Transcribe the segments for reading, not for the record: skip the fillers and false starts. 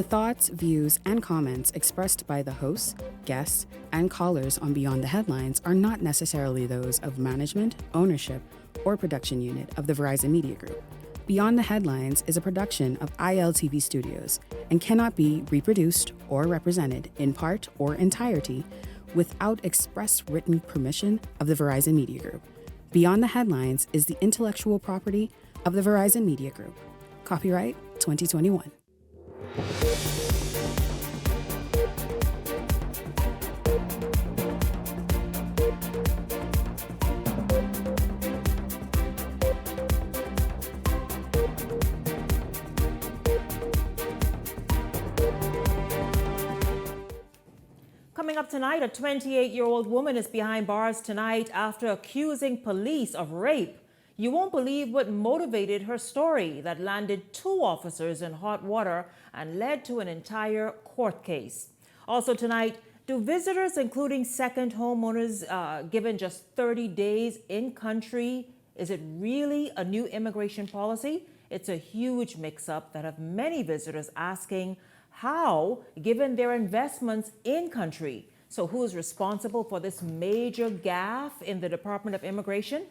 thoughts, views, and comments expressed by the hosts, guests, and callers on Beyond the Headlines are not necessarily those of management, ownership, or production unit of the Verizon Media Group. Beyond the Headlines is a production of ILTV Studios and cannot be reproduced or represented in part or entirety without express written permission of the Verizon Media Group. Beyond the Headlines is the intellectual property of the Verizon Media Group. Copyright 2021. Coming up tonight, a 28-year-old woman is behind bars tonight after accusing police of rape. You won't believe what motivated her story that landed 2 officers in hot water and led to an entire court case. Also tonight, do visitors, including second homeowners, given just 30 days in country, is it really a new immigration policy? It's a huge mix-up that have many visitors asking how, given their investments in country. So who is responsible for this major gaffe in the Department of Immigration?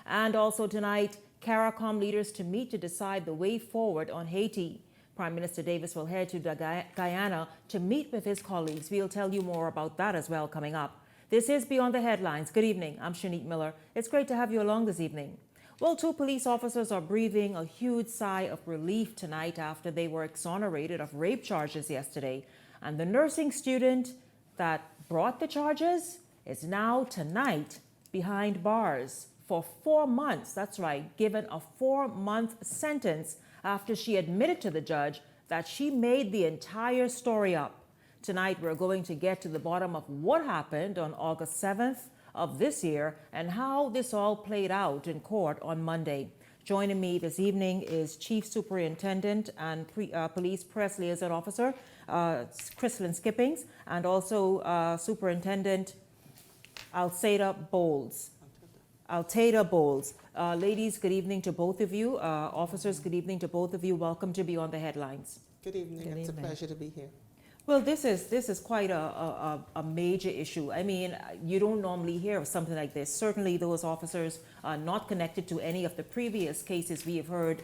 And also tonight, CARICOM leaders to meet to decide the way forward on Haiti. Prime Minister Davis will head to Guyana to meet with his colleagues. We'll tell you more about that as well coming up. This is Beyond the Headlines. Good evening. I'm Shanique Miller. It's great to have you along this evening. Well, 2 police officers are breathing a huge sigh of relief tonight after they were exonerated of rape charges yesterday. And the nursing student that brought the charges is now tonight behind bars for 4 months. That's right, given a 4-month sentence after she admitted to the judge that she made the entire story up. Tonight, we're going to get to the bottom of what happened on August 7th of this year and how this all played out in court on Monday. Joining me this evening is Chief Superintendent and Police Press Liaison Officer, Chrislyn Skippings, and also Superintendent Altada Bowles. Ladies, good evening to both of you. Officers, good evening to both of you. Welcome to Beyond the Headlines. Good evening. It's a pleasure to be here. Well, this is quite a major issue. I mean, you don't normally hear of something like this. Certainly those officers are not connected to any of the previous cases we have heard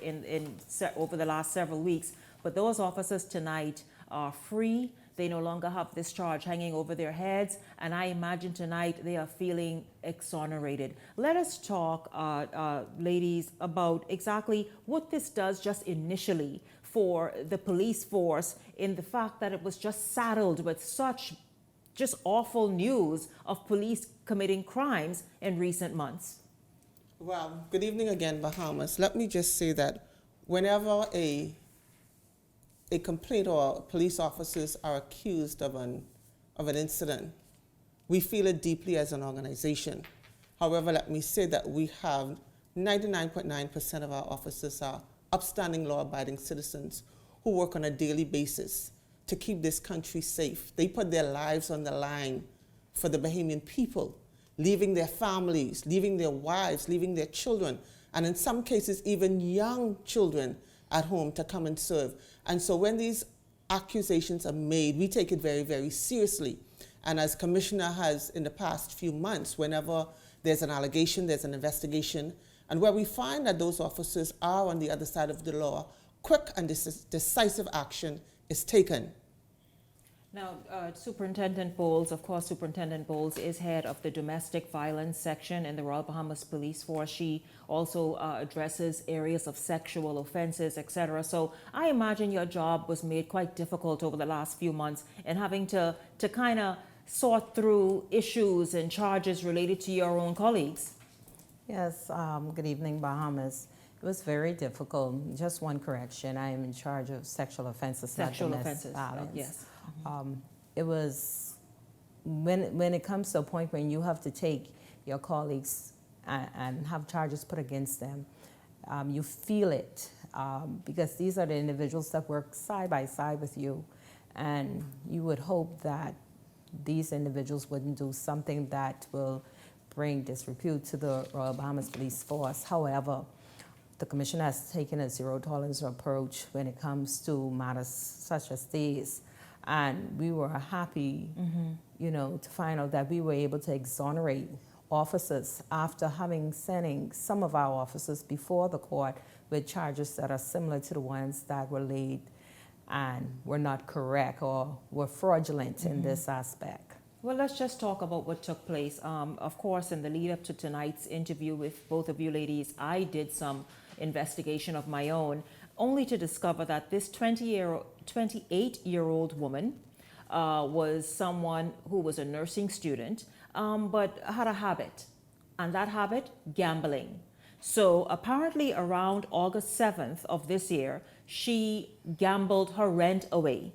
over the last several weeks. But those officers tonight are free. They no longer have this charge hanging over their heads. And I imagine tonight they are feeling exonerated. Let us talk, ladies, about exactly what this does just initially for the police force in the fact that it was just saddled with such just awful news of police committing crimes in recent months. Well, good evening again, Bahamas. Let me just say that whenever a complaint or police officers are accused of an incident, we feel it deeply as an organization. However, let me say that we have 99.9% of our officers are upstanding, law-abiding citizens who work on a daily basis to keep this country safe. They put their lives on the line for the Bahamian people, leaving their families, leaving their wives, leaving their children, and in some cases, even young children at home to come and serve. And so when these accusations are made, we take it very, very seriously. And as Commissioner has in the past few months, whenever there's an allegation, there's an investigation, and where we find that those officers are on the other side of the law, quick and decisive action is taken. Now, Superintendent Bowles, of course, Superintendent Bowles is head of the domestic violence section in the Royal Bahamas Police Force. She also addresses areas of sexual offenses, etc. So I imagine your job was made quite difficult over the last few months in having to kind of sort through issues and charges related to your own colleagues. Yes, good evening, Bahamas. It was very difficult. Just one correction. I am in charge of sexual offenses, Sexual not offenses, domestic violence. yes. It was, when it comes to a point when you have to take your colleagues and have charges put against them, you feel it because these are the individuals that work side by side with you. And you would hope that these individuals wouldn't do something that will bring disrepute to the Royal Bahamas Police Force. However, the commission has taken a zero tolerance approach when it comes to matters such as these. And we were happy, to find out that we were able to exonerate officers after sending some of our officers before the court with charges that are similar to the ones that were laid and were not correct or were fraudulent in this aspect. Well, let's just talk about what took place. Of course, in the lead up to tonight's interview with both of you ladies, I did some investigation of my own, only to discover that this 28-year-old woman was someone who was a nursing student, but had a habit, and that habit, gambling. So apparently around August 7th of this year, she gambled her rent away.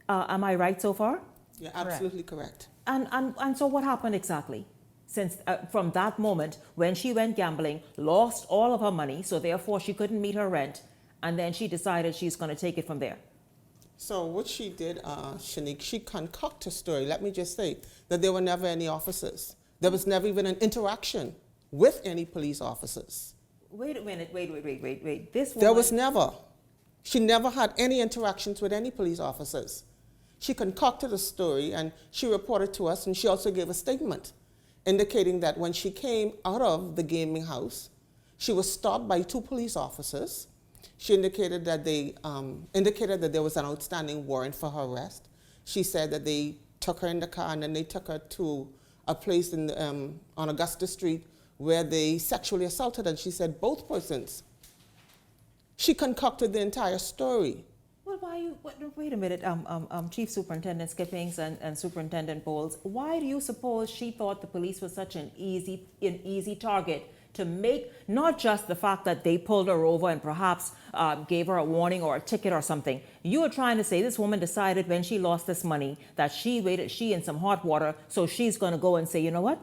Am I right so far? You're absolutely correct. And so what happened exactly? Since from that moment when she went gambling, lost all of her money, so therefore she couldn't meet her rent, and then she decided she's going to take it from there. So what she did, Shanique, she concocted a story. Let me just say that there were never any officers. There was never even an interaction with any police officers. Wait a minute, wait. This woman... There was never. She never had any interactions with any police officers. She concocted a story and she reported to us, and she also gave a statement indicating that when she came out of the gaming house, she was stopped by 2 police officers. She indicated that there was an outstanding warrant for her arrest. She said that they took her in the car and then they took her to a place on Augusta Street where they sexually assaulted her, and she said both persons. She concocted the entire story. Well, wait a minute, Chief Superintendent Skippings and Superintendent Bowles, why do you suppose she thought the police was such an easy target to make, not just the fact that they pulled her over and perhaps gave her a warning or a ticket or something? You are trying to say this woman decided when she lost this money that she in some hot water, so she's going to go and say, you know what?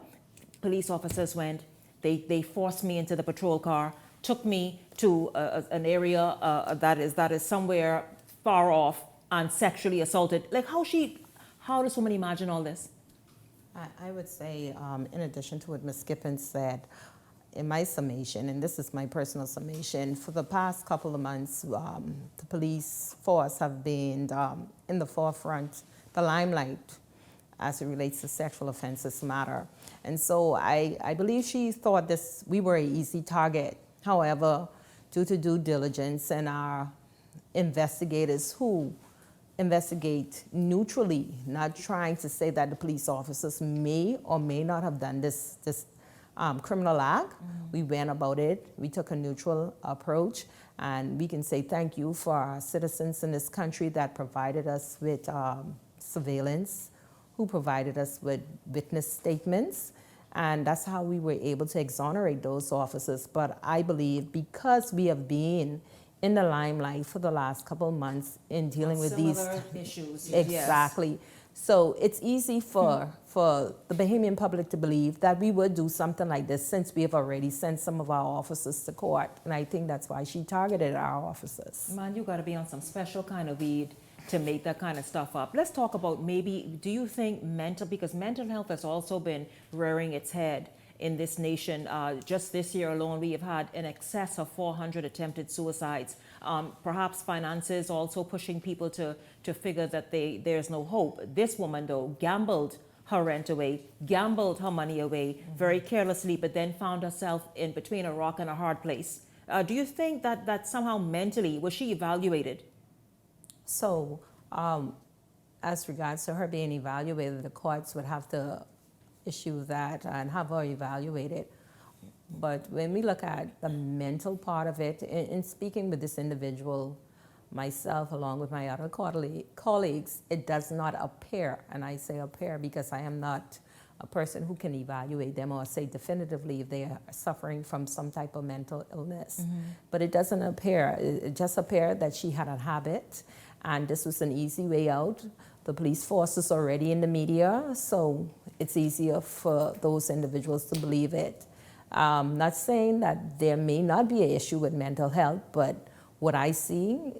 Police officers went, they forced me into the patrol car, took me to an area that is somewhere far off and sexually assaulted. Like, how does woman imagine all this? I would say, in addition to what Ms. Skippins said, in my summation, and this is my personal summation, for the past couple of months, the police force have been in the forefront, the limelight, as it relates to sexual offenses matter. And so I believe she thought we were an easy target. However, due to due diligence and our investigators who investigate neutrally, not trying to say that the police officers may or may not have done this criminal act. We went about it. We took a neutral approach, and we can say thank you for our citizens in this country that provided us with surveillance, who provided us with witness statements, and that's how we were able to exonerate those officers. But I believe because we have been in the limelight for the last couple of months in dealing with these issues. Exactly. Yes. So it's easy for the Bahamian public to believe that we would do something like this since we have already sent some of our officers to court. And I think that's why she targeted our officers. Man, you got to be on some special kind of weed to make that kind of stuff up. Let's talk about do you think because mental health has also been rearing its head in this nation. Just this year alone, we have had in excess of 400 attempted suicides. Perhaps finances also pushing people to figure that there's no hope. This woman, though, gambled her rent away, gambled her money away very carelessly, but then found herself in between a rock and a hard place. Do you think that somehow mentally, was she evaluated? So, as regards to her being evaluated, the courts would have to issue that and have her evaluated. But when we look at the mental part of it, in speaking with this individual, myself along with my other colleagues, it does not appear, and I say appear because I am not a person who can evaluate them or say definitively if they are suffering from some type of mental illness. But it doesn't appear. It just appeared that she had a habit, and this was an easy way out. The police force is already in the media, so it's easier for those individuals to believe it. Not saying that there may not be an issue with mental health, but what I see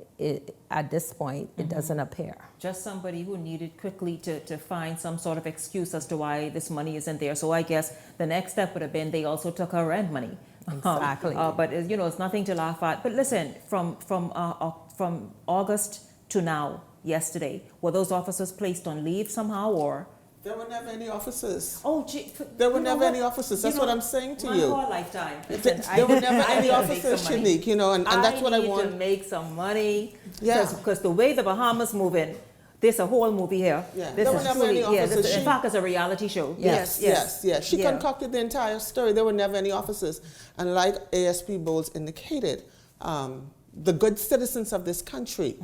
at this point, it doesn't appear. Just somebody who needed quickly to find some sort of excuse as to why this money isn't there. So I guess the next step would have been they also took her rent money. Exactly. But it's nothing to laugh at. But listen, from August to now, yesterday, were those officers placed on leave somehow, or? There were never any officers. Oh, gee, There were never any officers. That's what I'm saying to you. My whole lifetime. Listen, There were never I any need to make officers, some money. Shanique, and that's what I I need want. to make some money. Yeah. Because the way the Bahamas moving, there's a whole movie here. Yeah. This There were is never truly, any officers. in fact, it's a reality show. Yes. She concocted the entire story. There were never any officers. And like ASP Bowles indicated, the good citizens of this country,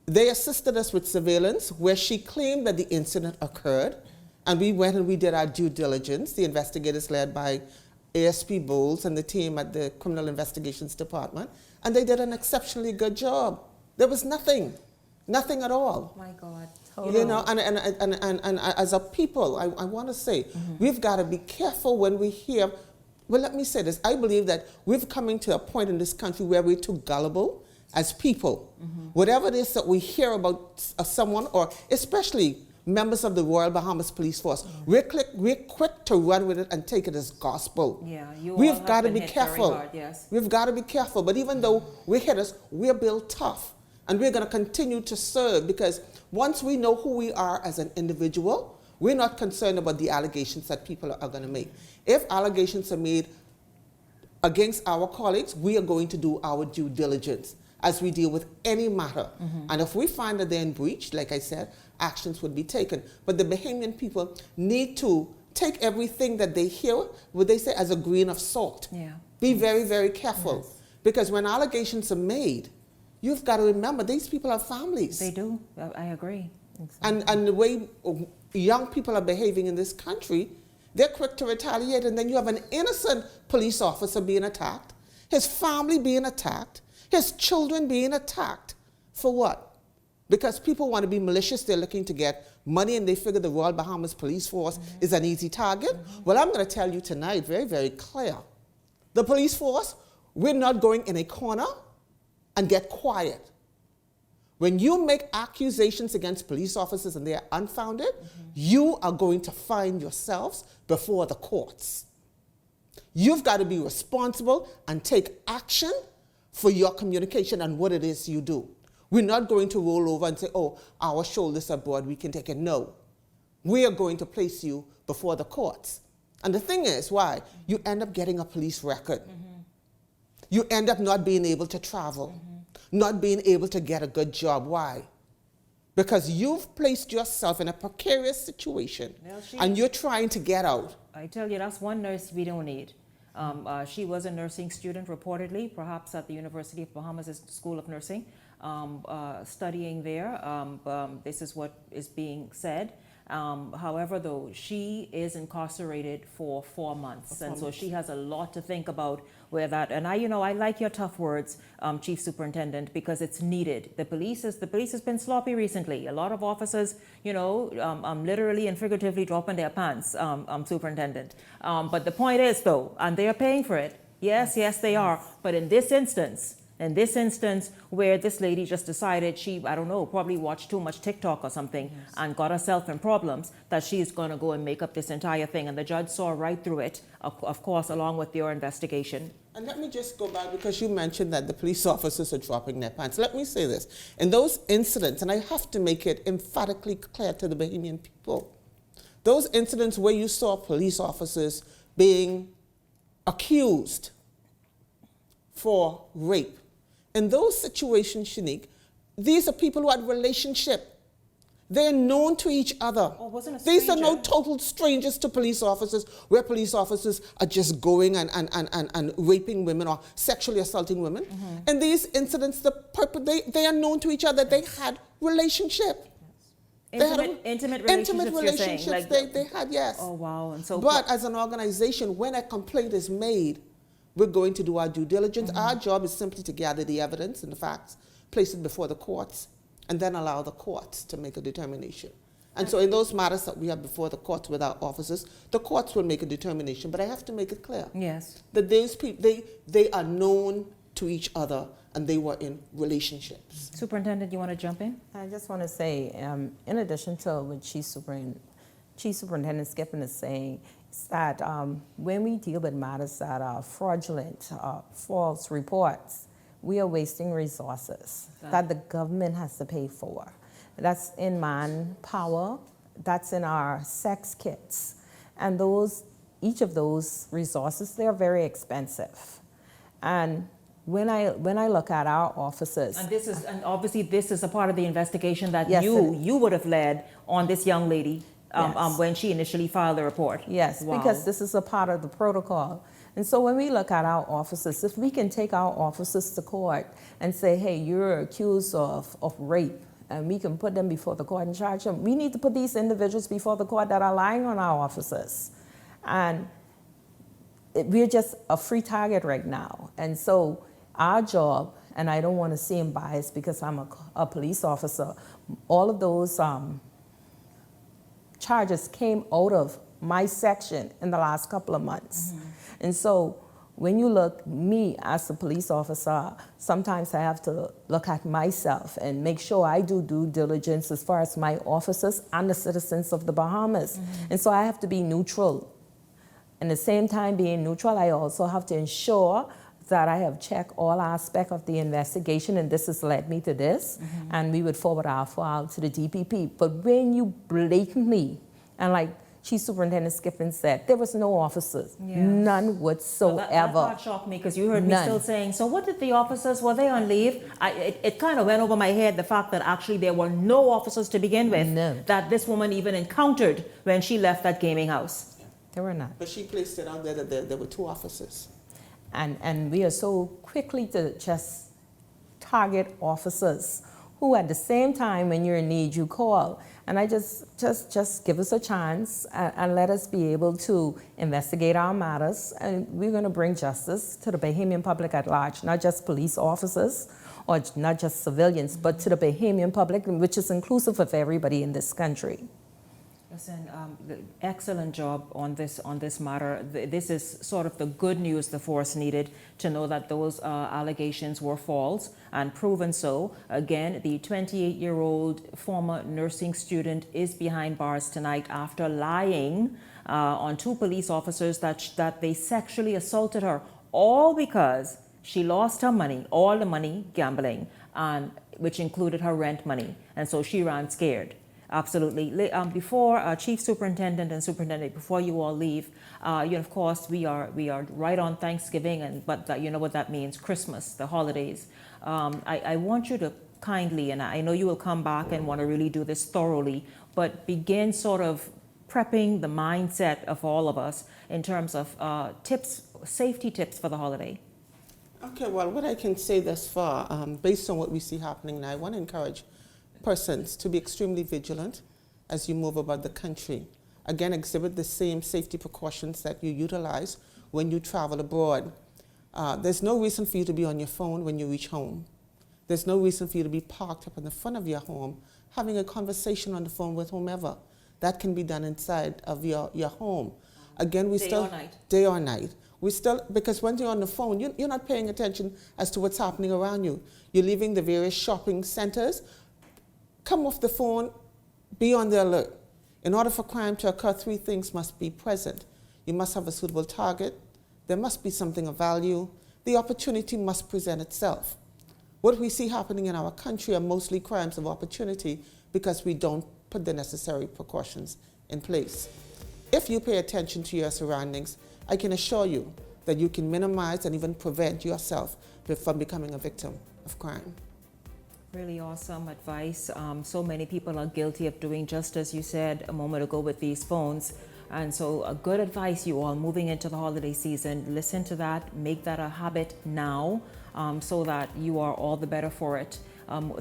they assisted us with surveillance where she claimed that the incident occurred. And we went and we did our due diligence, the investigators led by ASP Bowles and the team at the Criminal Investigations Department, and they did an exceptionally good job. There was nothing at all. My God. And as a people, I want to say, we've got to be careful when we hear, well, let me say this, I believe that we've coming to a point in this country where we're too gullible as people. Whatever it is that we hear about someone, or especially members of the Royal Bahamas Police Force, we're quick to run with it and take it as gospel. Yeah, we've got to be hit careful. very hard, yes. We've got to be careful. But even though we're hitters, we're built tough. And we're going to continue to serve, because once we know who we are as an individual, we're not concerned about the allegations that people are going to make. If allegations are made against our colleagues, we are going to do our due diligence as we deal with any matter. And if we find that they're in breach, like I said, actions would be taken. But the Bahamian people need to take everything that they hear, what they say, as a grain of salt. Yeah. Be very, very careful. Because when allegations are made, you've got to remember, these people have families. They do. I agree. Exactly. And the way young people are behaving in this country, they're quick to retaliate. And then you have an innocent police officer being attacked, his family being attacked, his children being attacked. For what? Because people want to be malicious. They're looking to get money, and they figure the Royal Bahamas Police Force is an easy target. Well, I'm going to tell you tonight, very, very clear. The police force, we're not going in a corner and get quiet. When you make accusations against police officers and they are unfounded, you are going to find yourselves before the courts. You've got to be responsible and take action for your communication and what it is you do. We're not going to roll over and say, oh, our shoulders are broad, we can take it. No. We are going to place you before the courts. And the thing is, why? You end up getting a police record. You end up not being able to travel, not being able to get a good job. Why? Because you've placed yourself in a precarious situation, and you're trying to get out. I tell you, that's one nurse we don't need. She was a nursing student, reportedly, perhaps at the University of Bahamas School of Nursing, studying there. This is what is being said. However, though, she is incarcerated for 4 months, and so she has a lot to think about where that. And I like your tough words, Chief Superintendent, because it's needed. The police has been sloppy recently. A lot of officers, literally and figuratively dropping their pants, Superintendent. But the point is, though, and they are paying for it. Yes, they are. But in this instance, where this lady just decided I don't know, probably watched too much TikTok or something and got herself in problems, that she's going to go and make up this entire thing. And the judge saw right through it, of course, along with your investigation. And let me just go back, because you mentioned that the police officers are dropping their pants. Let me say this. In those incidents, and I have to make it emphatically clear to the Bahamian people, those incidents where you saw police officers being accused for rape, in those situations, Shanique, these are people who had relationship. They're known to each other. Oh, wasn't a These are stranger. no total strangers to police officers, where police officers are just going and raping women or sexually assaulting women. In these incidents, they are known to each other. They had relationship. Intimate relationships, you're saying? They had, yes. Oh, wow. And so, but as an organization, when a complaint is made, we're going to do our due diligence. Our job is simply to gather the evidence and the facts, place it before the courts, and then allow the courts to make a determination. And so in those matters that we have before the courts with our officers, the courts will make a determination. But I have to make it clear that these people, they are known to each other, and they were in relationships. Superintendent, you want to jump in? I just want to say, in addition to what Chief Superintendent Skippon is saying, is that when we deal with matters that are fraudulent, false reports, we are wasting resources that the government has to pay for. That's in manpower, that's in our sex kits. And each of those resources, they're very expensive. And when I look at our officers, and obviously this is a part of the investigation that Yes, you would have led on this young lady Yes. when she initially filed the report. Yes, Wow. because this is a part of the protocol. And so when we look at our officers, if we can take our officers to court and say, hey, you're accused of rape, and we can put them before the court and charge them, we need to put these individuals before the court that are lying on our officers. And we're just a free target right now. And so our job, and I don't want to seem biased because I'm a police officer, all of those charges came out of my section in the last couple of months. Mm-hmm. And so when you look, me as a police officer, sometimes I have to look at myself and make sure I do due diligence as far as my officers and the citizens of the Bahamas. Mm-hmm. And so I have to be neutral. At the same time being neutral, I also have to ensure that I have checked all aspects of the investigation, and this has led me to this, mm-hmm. and we would forward our file to the DPP. But when you blatantly, and like Chief Superintendent Skipping said, there was no officers, yes. None whatsoever. Well, that part shocked me because you heard me still saying, so what did the officers, were they on leave? It kind of went over my head, the fact that actually there were no officers to begin with, that this woman even encountered when she left that gaming house. There were not. But she placed it out there that there were 2 officers. And we are so quickly to just target officers who at the same time when you're in need, you call. And I just give us a chance and let us be able to investigate our matters. And we're going to bring justice to the Bahamian public at large, not just police officers or not just civilians, but to the Bahamian public, which is inclusive of everybody in this country. Listen, excellent job on this matter. This is sort of the good news the force needed to know that those allegations were false and proven so. Again, the 28-year-old former nursing student is behind bars tonight after lying on 2 police officers that they sexually assaulted her, all because she lost her money, all the money gambling, which included her rent money, and so she ran scared. Absolutely. Before Chief Superintendent and Superintendent, before you all leave, of course we are right on Thanksgiving, but you know what that means, Christmas, the holidays. I want you to kindly, and I know you will come back and want to really do this thoroughly, but begin sort of prepping the mindset of all of us in terms of safety tips for the holiday. Okay, well, what I can say thus far, based on what we see happening now, I want to encourage persons to be extremely vigilant as you move about the country. Again, exhibit the same safety precautions that you utilize when you travel abroad. There's no reason for you to be on your phone when you reach home. There's no reason for you to be parked up in the front of your home having a conversation on the phone with whomever. That can be done inside of your home. Again, day or night. We still, because when you're on the phone, you're not paying attention as to what's happening around you. You're leaving the various shopping centers. Come off the phone, be on the alert. In order for crime to occur, 3 things must be present. You must have a suitable target. There must be something of value. The opportunity must present itself. What we see happening in our country are mostly crimes of opportunity because we don't put the necessary precautions in place. If you pay attention to your surroundings, I can assure you that you can minimize and even prevent yourself from becoming a victim of crime. Really awesome advice. So many people are guilty of doing just as you said a moment ago with these phones. And so a good advice, you all moving into the holiday season, listen to that, make that a habit now so that you are all the better for it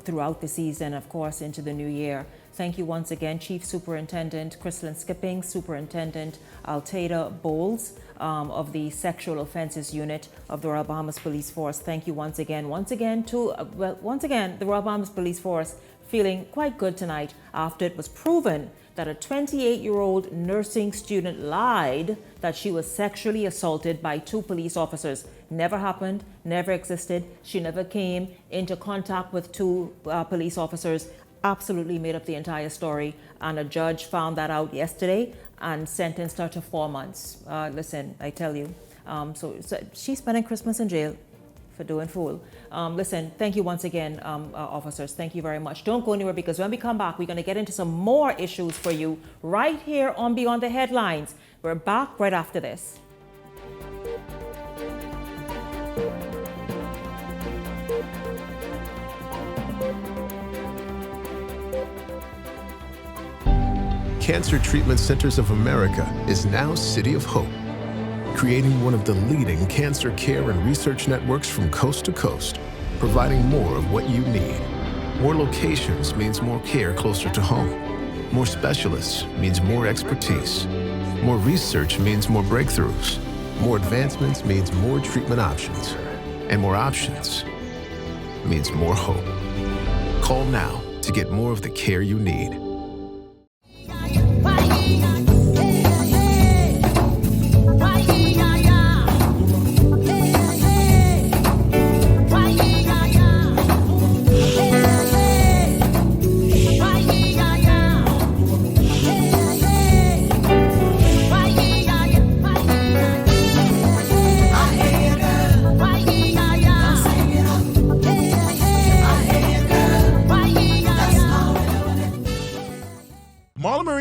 throughout the season, of course, into the new year. Thank you once again, Chief Superintendent Chrislyn Skipping, Superintendent Altaida Bowles of the Sexual Offenses Unit of the Royal Bahamas Police Force. Thank you once again. Once again, the Royal Bahamas Police Force feeling quite good tonight after it was proven that a 28-year-old nursing student lied that she was sexually assaulted by 2 police officers. Never happened, never existed. She never came into contact with 2 police officers. Absolutely made up the entire story. And a judge found that out yesterday and sentenced her to 4 months. Listen, I tell you. So she's spending Christmas in jail for doing fool. Listen, thank you once again, officers. Thank you very much. Don't go anywhere, because when we come back, we're going to get into some more issues for you right here on Beyond the Headlines. We're back right after this. Cancer Treatment Centers of America is now City of Hope, creating one of the leading cancer care and research networks from coast to coast, providing more of what you need. More locations means more care closer to home. More specialists means more expertise. More research means more breakthroughs. More advancements means more treatment options. And more options means more hope. Call now to get more of the care you need.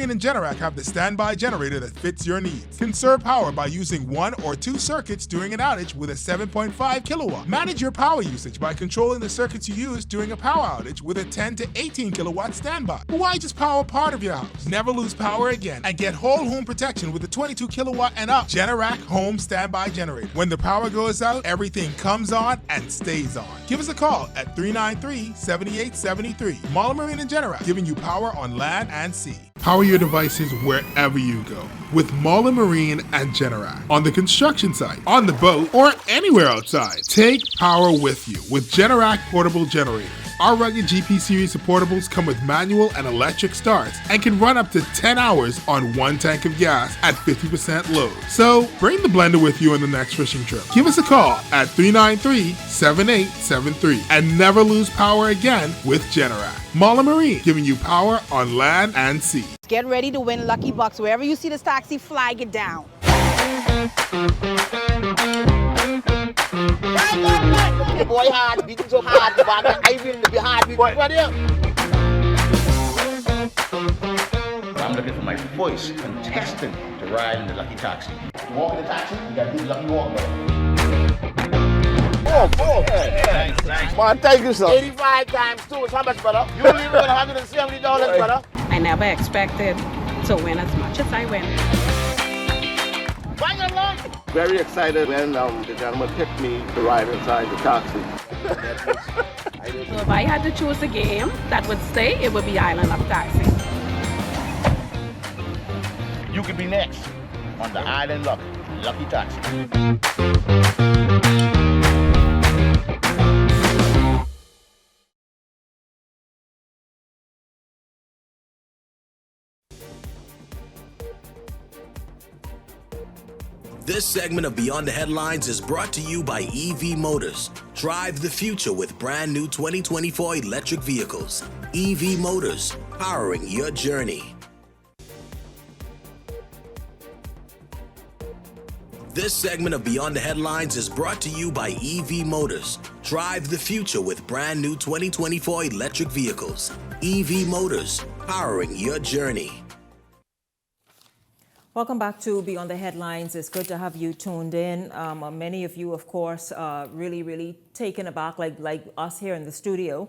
And Generac have the standby generator that fits your needs. Conserve power by using 1 or 2 circuits during an outage with a 7.5 kilowatt. Manage your power usage by controlling the circuits you use during a power outage with a 10 to 18 kilowatt standby. But why just power part of your house? Never lose power again and get whole home protection with a 22 kilowatt and up Generac home standby generator. When the power goes out, everything comes on and stays on. Give us a call at 393-7873. Marlin Marine and Generac, giving you power on land and sea. Power your devices wherever you go with Marlin Marine and Generac. On the construction site, on the boat, or anywhere outside, take power with you with Generac portable generators. Our rugged GP series supportables come with manual and electric starts and can run up to 10 hours on 1 tank of gas at 50% load. So bring the blender with you on the next fishing trip. Give us a call at 393-7873 and never lose power again with Generac. Marlin Marine, giving you power on land and sea. Get ready to win Lucky Bucks. Wherever you see this taxi, flag it down. The boy hard, beating so hard, I will be hard. I'm looking for my first contestant to ride in the Lucky Taxi. To walk in the taxi, you got to do the Lucky Walk, brother. Oh, thanks. Man, thank you, sir. 85 times 2 is how much, brother? You only win $170, brother. I never expected to win as much as I win. Bang along. Very excited when the gentleman picked me to ride inside the taxi. So if I had to choose a game that would stay, it would be Island of Taxi. You could be next on the Island Lucky Taxi. This segment of Beyond the Headlines is brought to you by EV Motors. Drive the future with brand new 2024 electric vehicles. EV Motors, powering your journey. This segment of Beyond the Headlines is brought to you by EV Motors. Drive the future with brand new 2024 electric vehicles. EV Motors, powering your journey. Welcome back to Beyond the Headlines. It's good to have you tuned in. Many of you, of course, really taken aback, like us here in the studio,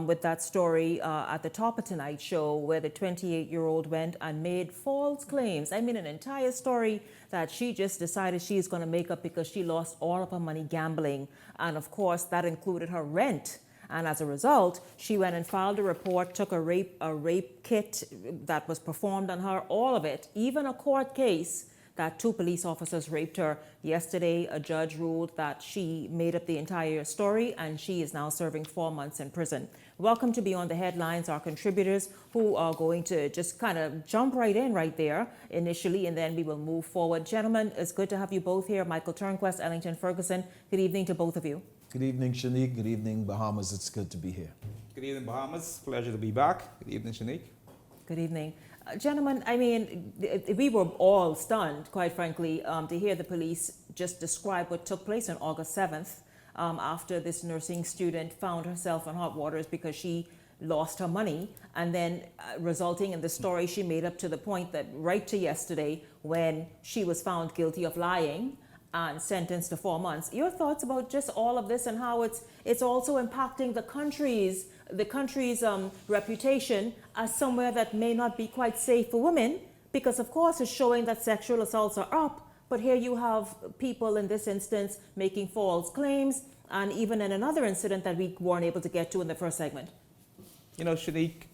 with that story at the top of tonight's show where the 28-year-old went and made false claims. I mean, an entire story that she just decided she's going to make up because she lost all of her money gambling. And of course, that included her rent. And as a result, she went and filed a report, took a rape kit that was performed on her, all of it, even a court case that 2 police officers raped her. Yesterday, a judge ruled that she made up the entire story and she is now serving 4 months in prison Welcome to Beyond the Headlines, our contributors who are going to just kind of jump right in right there initially, and then we will move forward. Gentlemen, it's good to have you both here. Michael Turnquest, Ellington Ferguson, good evening to both of you. Good evening, Shanique. Good evening, Bahamas. It's good to be here. Good evening, Bahamas. Pleasure to be back. Good evening, Shanique. Good evening. Gentlemen, I mean, we were all stunned, quite frankly, to hear the police just describe what took place on August 7th after this nursing student found herself in hot waters because she lost her money, and then resulting in the story she made up to the point that right to yesterday when she was found guilty of lying and sentenced to 4 months. Your thoughts about just all of this and how it's also impacting the country's reputation as somewhere that may not be quite safe for women, because of course it's showing that sexual assaults are up, but here you have people in this instance making false claims, and even in another incident that we weren't able to get to in the first segment. You know, Shanique,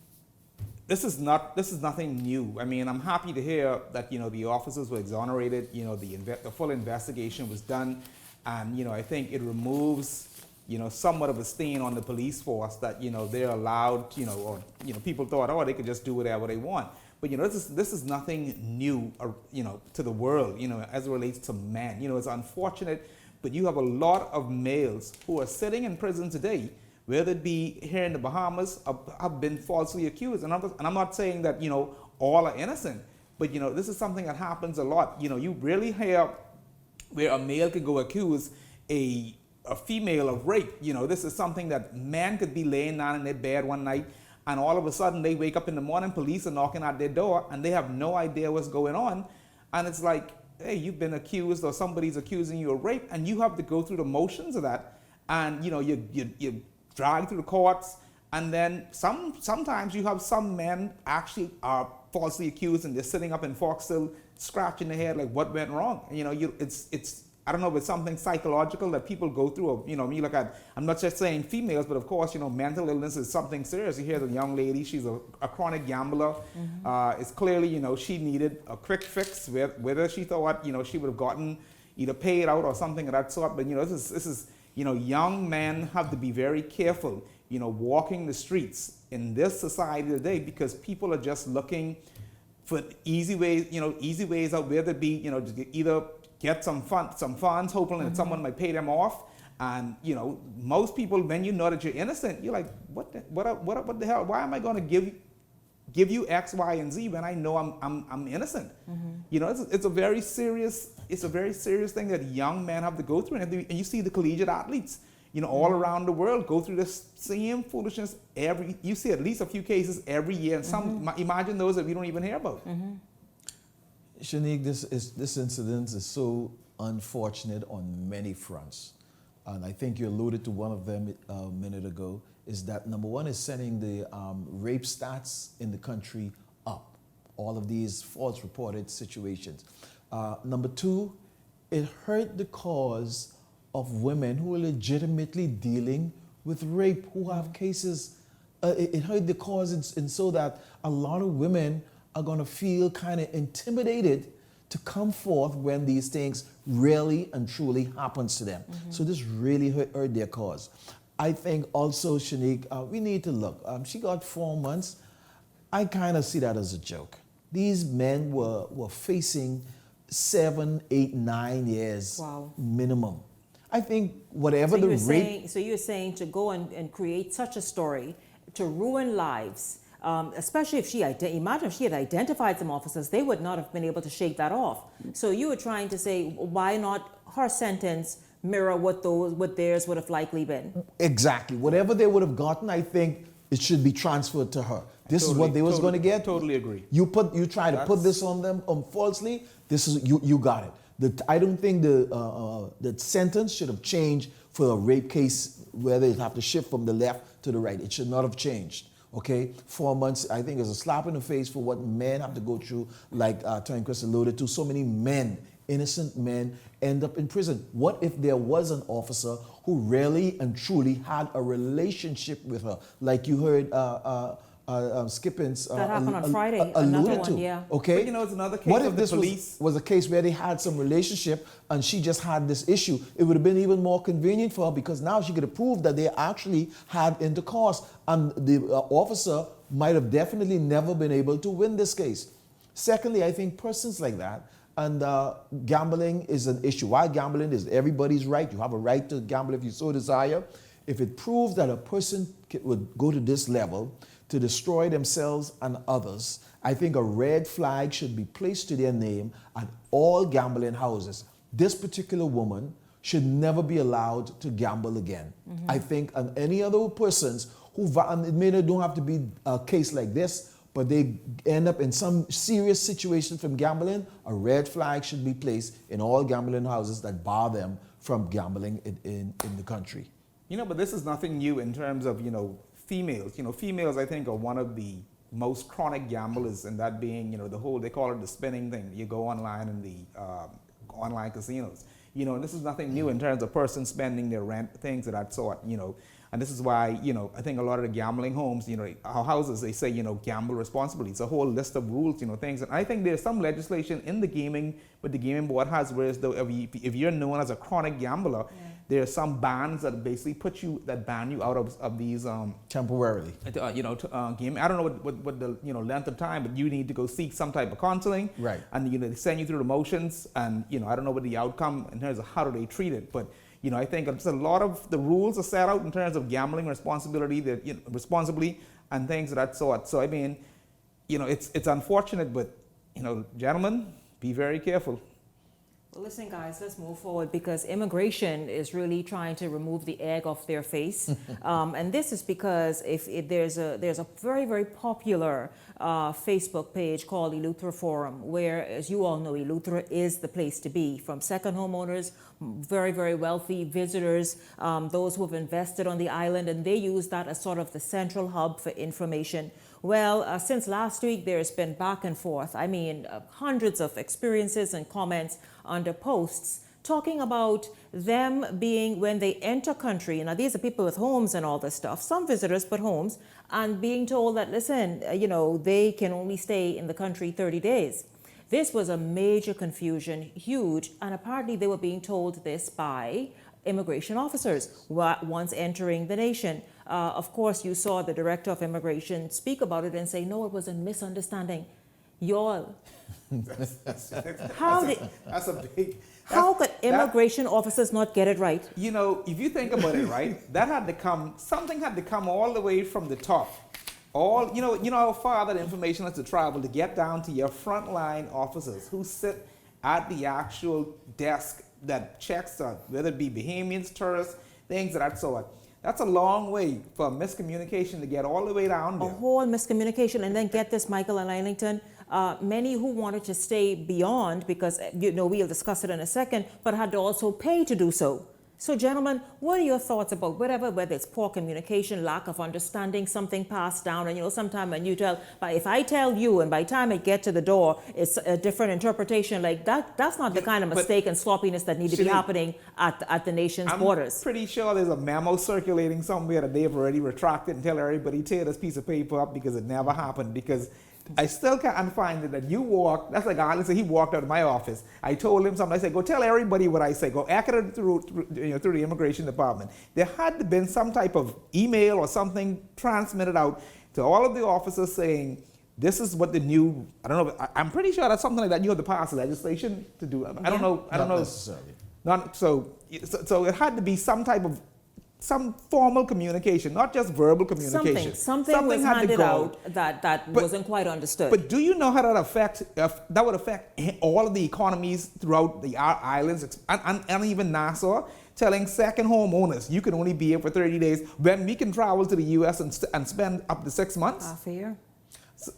this is nothing new. I mean, I'm happy to hear that, you know, the officers were exonerated, you know, the full investigation was done, and, you know, I think it removes, you know, somewhat of a stain on the police force that, you know, they're allowed, you know, or, you know, people thought, oh, they could just do whatever they want. But, you know, this is nothing new, you know, to the world, you know, as it relates to men. You know, it's unfortunate, but you have a lot of males who are sitting in prison today, whether it be here in the Bahamas, have been falsely accused. And I'm not saying that, you know, all are innocent, but, you know, this is something that happens a lot. You know, you really hear where a male could go accuse a female of rape. You know, this is something that men could be laying down in their bed one night, and all of a sudden they wake up in the morning, police are knocking at their door, and they have no idea what's going on. And it's like, hey, you've been accused, or somebody's accusing you of rape, and you have to go through the motions of that. And, you know, you drag through the courts, and then sometimes you have some men actually are falsely accused, and they're sitting up in Foxhill scratching their head like, what went wrong? And, you know, it's I don't know if it's something psychological that people go through. Or, you know, you look at, I'm not just saying females, but of course, you know, mental illness is something serious. You hear the young lady, she's a chronic gambler. It's clearly, you know, she needed a quick fix, whether she thought, you know, she would have gotten either paid out or something of that sort. But, you know, this is, you know, young men have to be very careful, you know, walking the streets in this society today, because people are just looking for easy ways out, whether it be, you know, to either get some funds, hoping that someone might pay them off. And, you know, most people, when you know that you're innocent, you're like, what the hell? Why am I going to give you X, Y, and Z when I know I'm innocent? You know, it's a very serious thing that young men have to go through. And you see the collegiate athletes, you know, all around the world go through this same foolishness you see at least a few cases every year, and some, imagine those that we don't even hear about. Shanique, this incident is so unfortunate on many fronts. And I think you alluded to one of them a minute ago, is that number one is sending the rape stats in the country up. All of these false reported situations. Number two, it hurt the cause of women who are legitimately dealing with rape, who have cases. It hurt the cause and so that a lot of women are going to feel kind of intimidated to come forth when these things really and truly happens to them. So this really hurt their cause. I think also, Shanique, we need to look. She got 4 months. I kind of see that as a joke. These men were facing 7, 8, 9 years minimum. I think whatever the rape... So you're saying to go and create such a story to ruin lives, especially if imagine if she had identified some officers, they would not have been able to shake that off. So you were trying to say, why not her sentence mirror what theirs would have likely been? Exactly. Whatever they would have gotten, I think it should be transferred to her. This is what they was going to get. Totally agree. You try to put this on them falsely. This is you got it. I don't think the sentence should have changed for a rape case where they have to shift from the left to the right. It should not have changed. Okay, 4 months, I think, is a slap in the face for what men have to go through, like Turnquest alluded to. So many men, innocent men, end up in prison. What if there was an officer who really and truly had a relationship with her? Like you heard Skippins That happened on Friday, another alluded one, to. yeah. Okay, But, you know, it's another case what if of the this police. was a case where they had some relationship and she just had this issue? It would have been even more convenient for her because now she could have proved that they actually had intercourse, and the officer might have definitely never been able to win this case. Secondly, I think persons like that, and gambling is an issue. Why gambling is everybody's right. You have a right to gamble if you so desire. If it proves that a person would go to this level to destroy themselves and others, I think a red flag should be placed to their name at all gambling houses. This particular woman should never be allowed to gamble again. Mm-hmm. I think any other persons who, and it may not don't have to be a case like this, but they end up in some serious situation from gambling, a red flag should be placed in all gambling houses that bar them from gambling in the country. You know, but this is nothing new in terms of, you know, females. You know, females, I think, are one of the most chronic gamblers, and that being, you know, the whole, they call it the spinning thing. You go online in the online casinos. You know, and this is nothing new in terms of persons spending their rent, things of that sort, you know. And this is why, you know, I think a lot of the gambling homes, you know, our houses, they say, you know, gamble responsibly. It's a whole list of rules, you know, things. And I think there's some legislation in the gaming, but the gaming board has, whereas though if you're known as a chronic gambler, there are some bans that basically ban you out of these temporarily. You know, gaming. I don't know what the, you know, length of time, but you need to go seek some type of counseling. Right. And, you know, they send you through the motions, and, you know, I don't know what the outcome in terms of how do they treat it, but, you know, I think it's a lot of the rules are set out in terms of gambling responsibility, that, you know, responsibly, and things of that sort. So I mean, you know, it's unfortunate, but, you know, gentlemen, be very careful. Well, listen, guys, let's move forward because immigration is really trying to remove the egg off their face. And this is because if there's a very, very popular Facebook page called Eleuthera Forum, where, as you all know, Eleuthera is the place to be, from second homeowners, very, very wealthy visitors, those who have invested on the island, and they use that as sort of the central hub for information. Well, since last week, there's been back and forth. I mean, hundreds of experiences and comments under posts talking about them being, when they enter country, now these are people with homes and all this stuff, some visitors but homes, and being told that, listen, you know, they can only stay in the country 30 days. This was a major confusion, huge, and apparently they were being told this by immigration officers once entering the nation. Of course, you saw the director of immigration speak about it and say, no, it was a misunderstanding. Y'all, how could immigration officers not get it right? You know, if you think about it, right, something had to come all the way from the top. You know how far that information has to travel to get down to your frontline officers who sit at the actual desk that checks on, whether it be Bahamians, tourists, things of that sort. That's a long way for miscommunication to get all the way down there. A whole miscommunication, and then get this, Michael and Arlington, many who wanted to stay beyond, because, you know, we'll discuss it in a second, but had to also pay to do so. So, gentlemen, what are your thoughts about whether it's poor communication, lack of understanding, something passed down, and, you know, sometimes when you tell, but if I tell you, and by the time I get to the door, it's a different interpretation, like that's not the kind of mistake and sloppiness that need to be happening at the nation's borders. I'm pretty sure there's a memo circulating somewhere that they've already retracted and tell everybody, tear this piece of paper up because it never happened, because I still can't find it that you walked. That's like honestly, he walked out of my office. I told him something. I said, "Go tell everybody what I say. Go echo it through the immigration department." There had to been some type of email or something transmitted out to all of the officers saying, "This is what the new." I don't know. I'm pretty sure that's something like that. You have to pass legislation to do. I don't know. I don't know. Not necessarily. So it had to be some formal communication, not just verbal communication. Something was handed out that wasn't quite understood. But do you know how that would affect all of the economies throughout the islands and even Nassau, telling second homeowners you can only be here for 30 days when we can travel to the U.S. and spend up to 6 months? Half a year. So,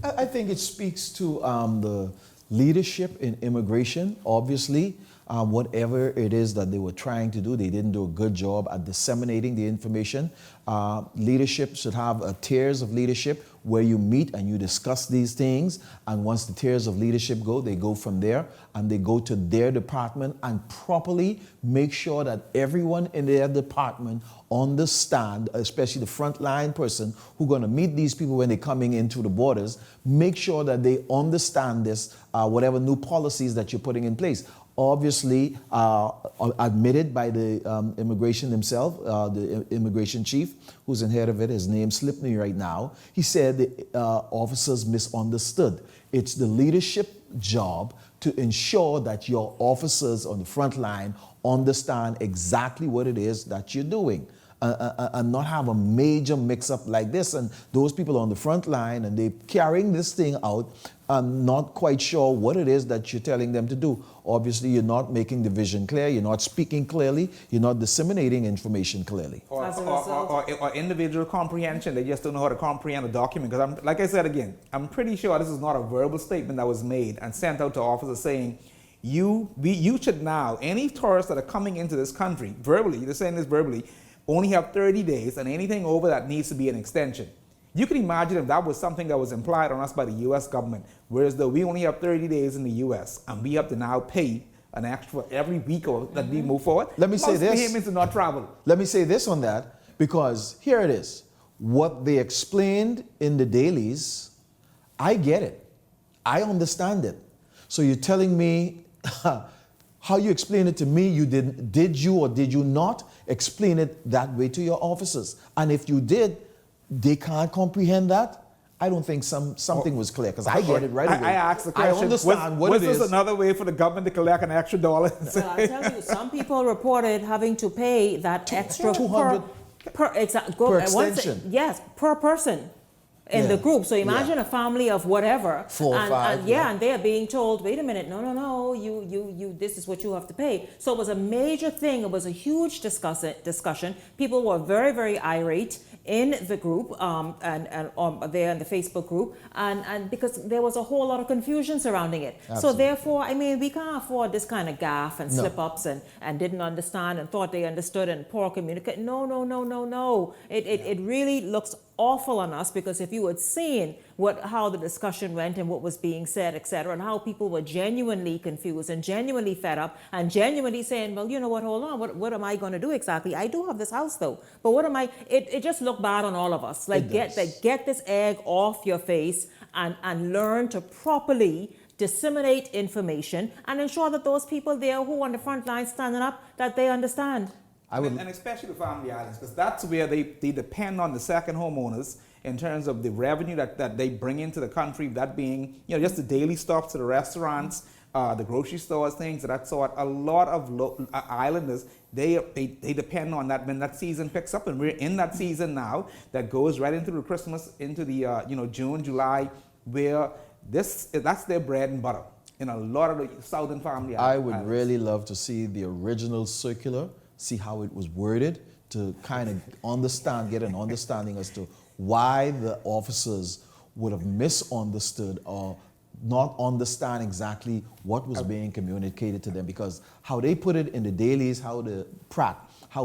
I think it speaks to the leadership in immigration, obviously. whatever it is that they were trying to do, they didn't do a good job at disseminating the information. Leadership should have tiers of leadership where you meet and you discuss these things. And once the tiers of leadership go, they go from there and they go to their department and properly make sure that everyone in their department understand, especially the frontline person who's going to meet these people when they're coming into the borders, make sure that they understand this, whatever new policies that you're putting in place. Obviously, admitted by the immigration himself, the immigration chief, who's in head of it, his name slipped me right now. He said the officers misunderstood. It's the leadership job to ensure that your officers on the front line understand exactly what it is that you're doing. And not have a major mix-up like this. And those people on the front line, and they're carrying this thing out, and not quite sure what it is that you're telling them to do. Obviously, you're not making the vision clear, you're not speaking clearly, you're not disseminating information clearly. Or individual comprehension. They just don't know how to comprehend a document. Because like I said again, I'm pretty sure this is not a verbal statement that was made and sent out to officers saying, you should now, any tourists that are coming into this country, verbally, they're saying this verbally, only have 30 days, and anything over that needs to be an extension. You can imagine if that was something that was implied on us by the U.S. government, whereas though we only have 30 days in the U.S. and we have to now pay an extra every week or that we move forward. Let me say this. Payments do not travel. Let me say this on that, because here it is. What they explained in the dailies, I get it. I understand it. So you're telling me how you explain it to me, did you or did you not explain it that way to your officers? And if you did, they can't comprehend that? I don't think something was clear, because I get it right away. I asked the question, I understand what it is. Was this another way for the government to collect an extra dollar? Well, I tell you, some people reported having to pay that extra per extension. Yes, per person in the group. So imagine a family of whatever, 4 or 5, and they are being told, wait a minute, no, you, this is what you have to pay. So it was a major thing. It was a huge discussion. People were very, very irate in the group, there in the Facebook group, and because there was a whole lot of confusion surrounding it. Absolutely. So therefore, I mean, we can't afford this kind of gaffe and slip-ups and didn't understand and thought they understood and poor communication. No. It really looks awful on us, because if you had seen how the discussion went and what was being said, etc., and how people were genuinely confused and genuinely fed up and genuinely saying, well, you know what, hold on, what am I going to do exactly? I do have this house though, but what am I? It just looked bad on all of us. Like get this egg off your face and learn to properly disseminate information and ensure that those people there who are on the front line standing up, that they understand. And especially the family islands, because that's where they depend on the second homeowners in terms of the revenue that they bring into the country, that being, just the daily stops to the restaurants, the grocery stores, things of that sort. A lot of islanders, they depend on that when that season picks up, and we're in that season now that goes right into the Christmas, into the June, July, where that's their bread and butter in a lot of the southern family islands. I would really love to see the original circular, see how it was worded, to kind of get an understanding as to why the officers would have misunderstood or not understand exactly what was being communicated to them, because how they put it in the dailies, how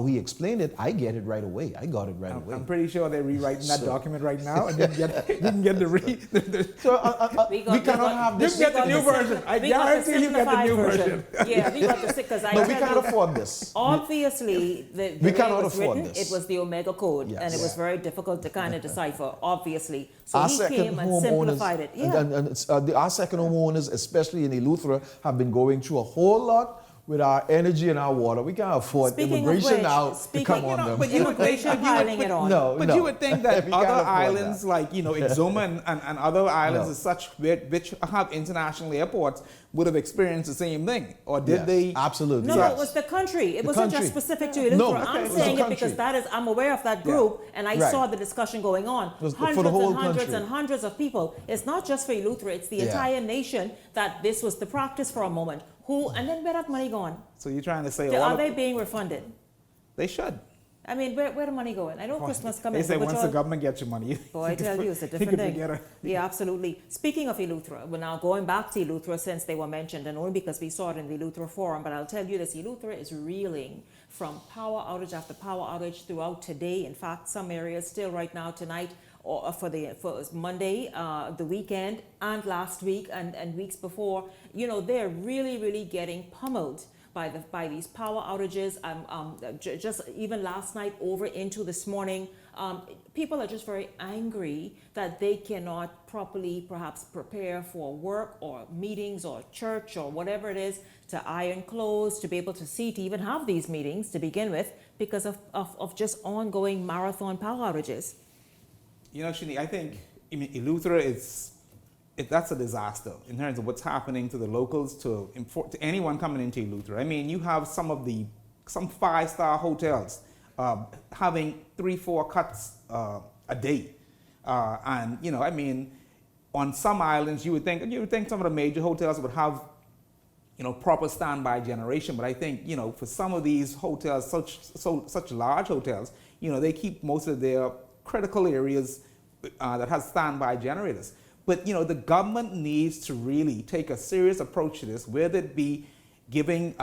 he explained it, I get it right away. I got it right away. I'm pretty sure they're rewriting that document right now, and didn't get the we cannot have this. You get the new version. I guarantee you get the new version. Yeah, we got the because no, we can't afford this. Obviously, we cannot afford this. It was the Omega Code, and it was very difficult to kind of decipher. Obviously, so our he came and simplified it. Yeah. And our second homeowners, especially in Eleuthera, have been going through a whole lot with our energy and our water. We can't afford immigration now to come on them. But you would think you would think that other islands like Exuma and other islands as such which have international airports would have experienced the same thing, or did they? Absolutely. No, it was the country. It wasn't just specific to Eleuthera. No, I'm saying it because I'm aware of that group, and I saw the discussion going on. Hundreds and hundreds of people. It's not just for Eleuthera. It's the entire nation that this was the practice for a moment. And then where that money gone? So you're trying to say are they being refunded? They should. I mean, where the money going? I know Christmas coming. They say but once the government gets your money, boy, I tell you, it's a you different can thing. forget it. Yeah, absolutely. Speaking of Eleuthera, we're now going back to Eleuthera since they were mentioned, and only because we saw it in the Eleuthera forum. But I'll tell you this: Eleuthera is reeling from power outage after power outage throughout today. In fact, some areas still right now tonight, or for Monday, the weekend, and last week, and weeks before. You know, they're really getting pummeled by these power outages. Just even last night over into this morning, people are just very angry that they cannot properly perhaps prepare for work or meetings or church or whatever it is, to iron clothes, to be able to see, to even have these meetings to begin with, because of just ongoing marathon power outages. You know, Shani, I think Eleuthera that's a disaster in terms of what's happening to the locals, to anyone coming into Eleuthera. I mean, you have some 5-star hotels having 3-4 cuts a day, and you know, I mean, on some islands you would think some of the major hotels would have, you know, proper standby generation, but I think, you know, for some of these hotels, such large hotels, you know, they keep most of their critical areas that has standby generators. But, you know, the government needs to really take a serious approach to this, whether it be giving,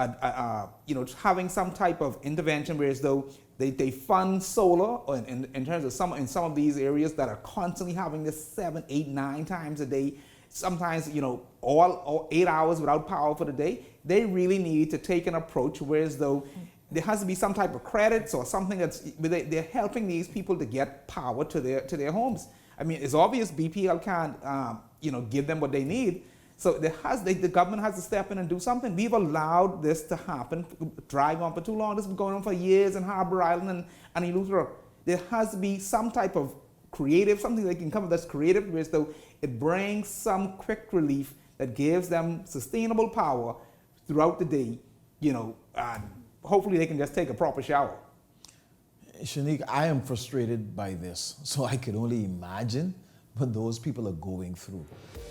you know, having some type of intervention where as though they fund solar, or in terms of some of these areas that are constantly having this 7, 8, 9 times a day, sometimes, you know, all 8 hours without power for the day. They really need to take an approach where as though there has to be some type of credits or something they're helping these people to get power to their homes. I mean, it's obvious BPL can't, you know, give them what they need. So the government has to step in and do something. We've allowed this to happen, drag on for too long. This has been going on for years in Harbour Island and Eleuthera. There has to be some type of creative, something they can come up that's creative, where though it brings some quick relief that gives them sustainable power throughout the day, you know, and hopefully they can just take a proper shower. Shanique, I am frustrated by this, so I can only imagine what those people are going through.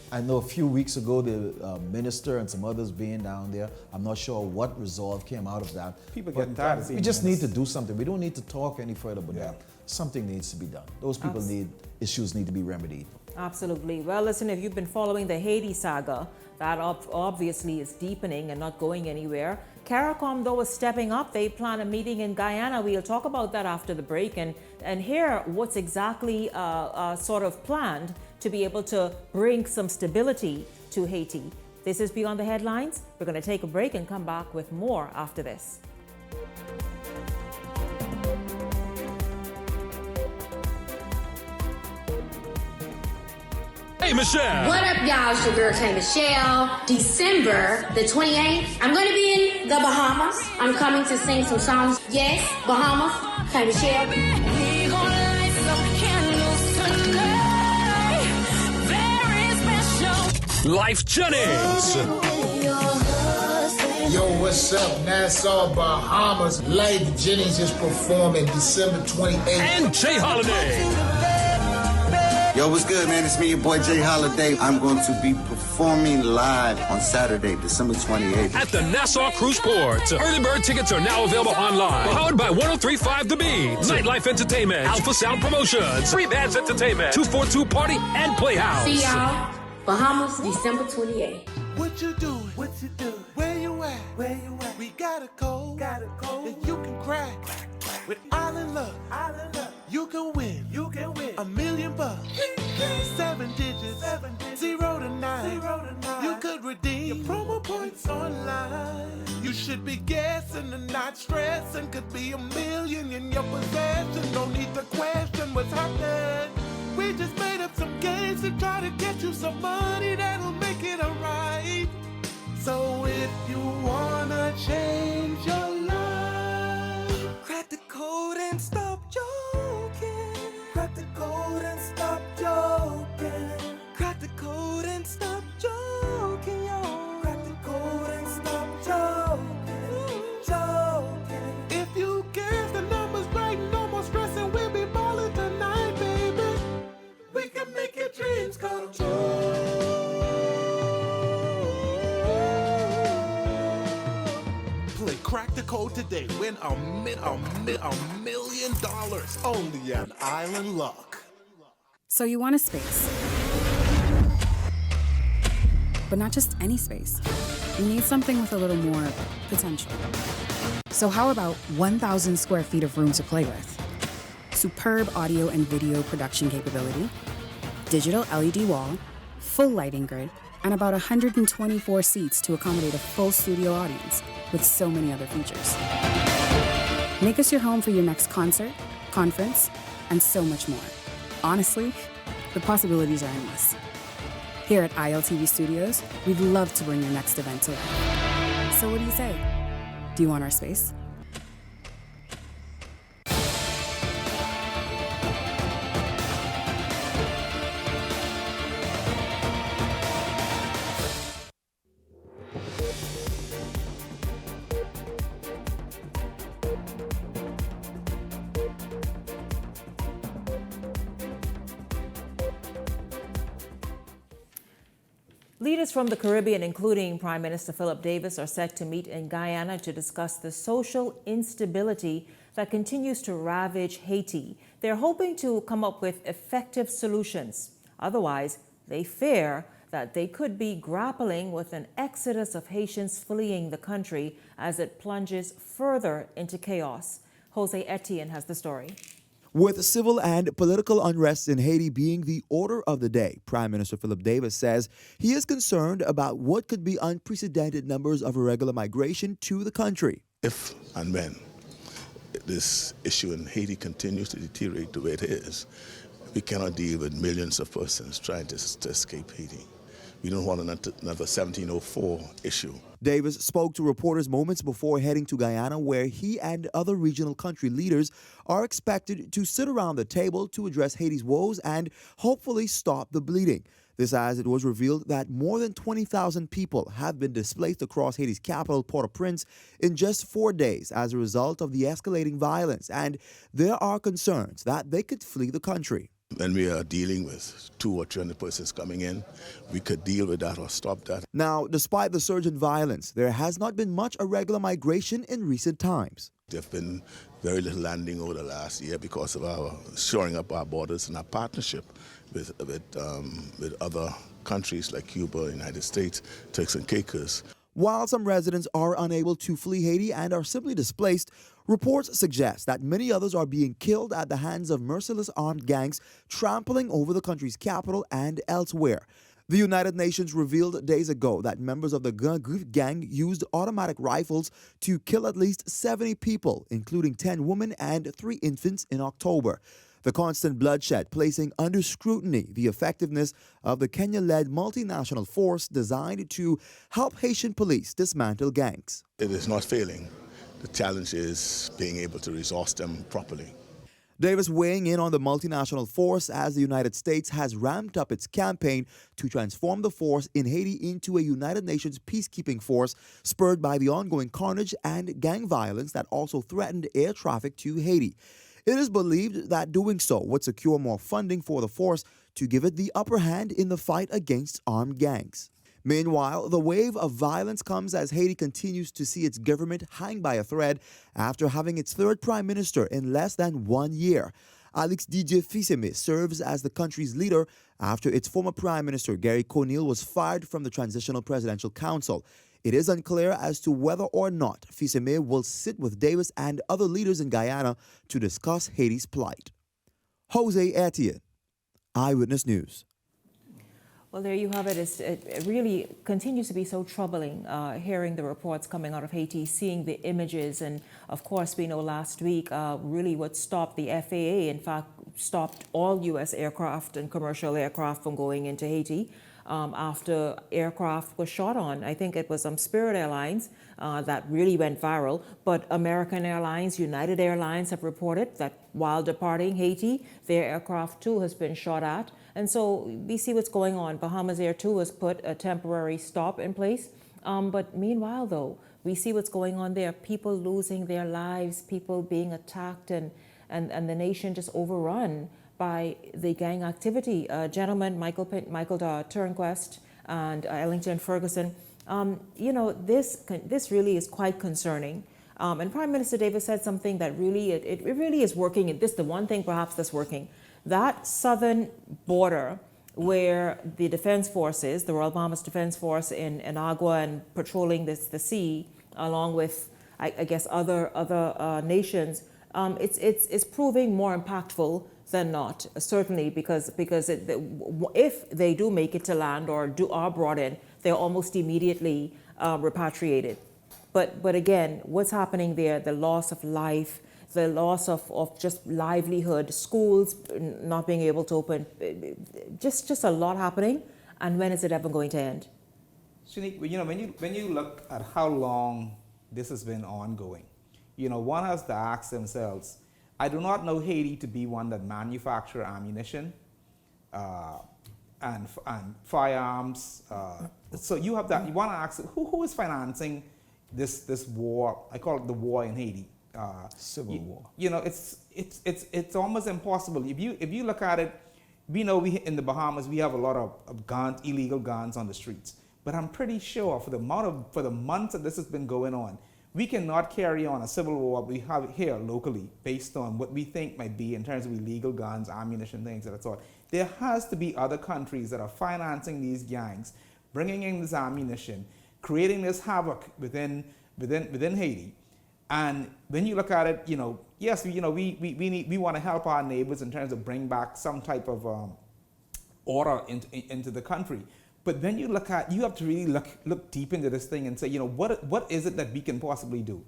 I know a few weeks ago, the minister and some others being down there, I'm not sure what resolve came out of that. People get tired of seeing We just need to do something. We don't need to talk any further, but something needs to be done. Those people issues need to be remedied. Absolutely. Well, listen, if you've been following the Haiti saga, that obviously is deepening and not going anywhere. CARICOM, though, is stepping up. They plan a meeting in Guyana. We'll talk about that after the break and hear what's exactly sort of planned to be able to bring some stability to Haiti. This is Beyond the Headlines. We're going to take a break and come back with more after this. Hey, Michelle. What up, y'all? It's your girl, K. Michelle. December the 28th, I'm going to be in the Bahamas. I'm coming to sing some songs. Yes, Bahamas, K. Michelle. We gonna light some candles tonight. Very special. Life Jennings. Yo, what's up? Nassau, Bahamas. Life Jennings is performing December 28th. And Jay Holiday. Yo, what's good, man? It's me, your boy Jay Holiday. I'm going to be performing live on Saturday, December 28th. At the Nassau Cruise Port. Early bird tickets are now available online. Powered by 103.5 The Beat. Nightlife Entertainment. Alpha Sound Promotions. Free Bands Entertainment. 242 Party and Playhouse. See y'all, Bahamas, December 28th. What you doing? What you doing? Where you at? Where you at? We got a code. That you can crack. With Island Love. You can win. $1 million. 7 digits. 0 to 9. You could redeem your promo points online. You should be guessing and not stressing. Could be $1 million in your possession. No need to question what's happening. We just made up some games to try to get you some money that'll make it alright. So if you wanna change your life, crack the code and stop joking. Crack the code and stop joking. Crack the code and stop joking, y'all. Crack the code and stop joking. If you guess the numbers right, no more stressing. We'll be balling tonight, baby. We can make your dreams come true. Play crack. Crack the code today. Win $1 million only on Island Luck. So you want a space. But not just any space. You need something with a little more potential. So how about 1,000 square feet of room to play with? Superb audio and video production capability, digital LED wall, full lighting grid, and about 124 seats to accommodate a full studio audience with so many other features. Make us your home for your next concert, conference, and so much more. Honestly, the possibilities are endless. Here at ILTV Studios, we'd love to bring your next event to life. So what do you say? Do you want our space? Leaders from the Caribbean, including Prime Minister Philip Davis, are set to meet in Guyana to discuss the social instability that continues to ravage Haiti. They're hoping to come up with effective solutions. Otherwise, they fear that they could be grappling with an exodus of Haitians fleeing the country as it plunges further into chaos. Jose Etienne has the story. With civil and political unrest in Haiti being the order of the day, Prime Minister Philip Davis says he is concerned about what could be unprecedented numbers of irregular migration to the country. If and when this issue in Haiti continues to deteriorate the way it is, we cannot deal with millions of persons trying to escape Haiti. We don't want another 1704 issue. Davis spoke to reporters moments before heading to Guyana, where he and other regional country leaders are expected to sit around the table to address Haiti's woes and hopefully stop the bleeding. This as it was revealed that more than 20,000 people have been displaced across Haiti's capital, Port-au-Prince, in just 4 days as a result of the escalating violence, and there are concerns that they could flee the country. When we are dealing with 200 or 300 persons coming in, we could deal with that or stop that. Now, despite the surge in violence, there has not been much irregular migration in recent times. There have been very little landing over the last year because of our shoring up our borders and our partnership with other countries like Cuba, United States, Turks and Caicos. While some residents are unable to flee Haiti and are simply displaced, reports suggest that many others are being killed at the hands of merciless armed gangs trampling over the country's capital and elsewhere. The United Nations revealed days ago that members of the gang used automatic rifles to kill at least 70 people, including 10 women and 3 infants in October. The constant bloodshed placing under scrutiny the effectiveness of the Kenya-led multinational force designed to help Haitian police dismantle gangs. It is not failing. The challenge is being able to resource them properly. Davis weighing in on the multinational force as the United States has ramped up its campaign to transform the force in Haiti into a United Nations peacekeeping force, spurred by the ongoing carnage and gang violence that also threatened air traffic to Haiti. It is believed that doing so would secure more funding for the force to give it the upper hand in the fight against armed gangs. Meanwhile, the wave of violence comes as Haiti continues to see its government hang by a thread after having its third prime minister in less than 1 year. Alex Didier-Fils-Aimé serves as the country's leader after its former prime minister, Gary Conille, was fired from the Transitional Presidential Council. It is unclear as to whether or not Fils-Aimé will sit with Davis and other leaders in Guyana to discuss Haiti's plight. Jose Etienne, Eyewitness News. Well, there you have it. It really continues to be so troubling hearing the reports coming out of Haiti, seeing the images. And of course, we know last week really what stopped the FAA, in fact, stopped all U.S. aircraft and commercial aircraft from going into Haiti after aircraft was shot on. I think it was Spirit Airlines that really went viral. But American Airlines, United Airlines have reported that while departing Haiti, their aircraft too has been shot at. And so we see what's going on. Bahamas Air too has put a temporary stop in place. But meanwhile, though, we see what's going on there. People losing their lives, people being attacked, and the nation just overrun by the gang activity. Gentlemen, Michael Turnquest and Ellington Ferguson, you know, this really is quite concerning. And Prime Minister Davis said something that really, it really is working. This is the one thing perhaps that's working. That southern border where the defense forces, the Royal Bahamas Defense Force in Agua and patrolling the sea, along with, I guess, other nations, it's proving more impactful than not, certainly, because if they do make it to land or are brought in, they're almost immediately repatriated. But again, what's happening there, the loss of life, the loss of just livelihood, schools not being able to open, just a lot happening. And when is it ever going to end? Shanique, when you look at how long this has been ongoing, one has to ask themselves, I do not know Haiti to be one that manufacture ammunition and firearms. So you have that. You want to ask who is financing this war? I call it the war in Haiti. Civil war. It's almost impossible. If you look at it, we know in the Bahamas we have a lot of guns, illegal guns on the streets. But I'm pretty sure for the months that this has been going on, we cannot carry on a civil war we have here locally based on what we think might be in terms of illegal guns, ammunition, things of that sort. There has to be other countries that are financing these gangs, bringing in this ammunition, creating this havoc within Haiti. And when you look at it, yes, we want to help our neighbors in terms of bring back some type of order into the country. But then you have to really look deep into this thing and say, what is it that we can possibly do?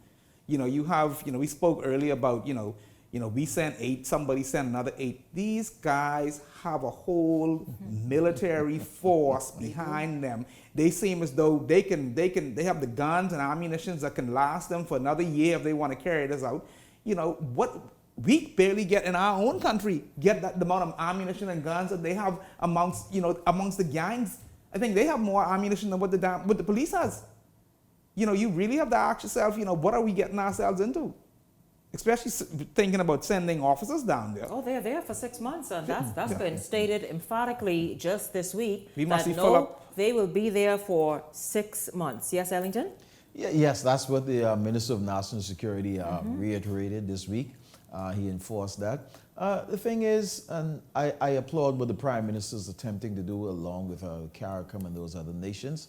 We spoke earlier about, we sent 8, somebody sent another 8. These guys have a whole military force behind them. They seem as though they have the guns and ammunition that can last them for another year if they want to carry this out. What we barely get in our own country, get the amount of ammunition and guns that they have amongst the gangs. I think they have more ammunition than what the police has. You really have to ask yourself, what are we getting ourselves into? Especially thinking about sending officers down there. Oh, they're there for 6 months, and that's been stated emphatically just this week. We must full up. They will be there for 6 months. Yes, Ellington? Yes, that's what the Minister of National Security reiterated this week. He enforced that. The thing is, and I applaud what the Prime Minister is attempting to do along with CARICOM and those other nations.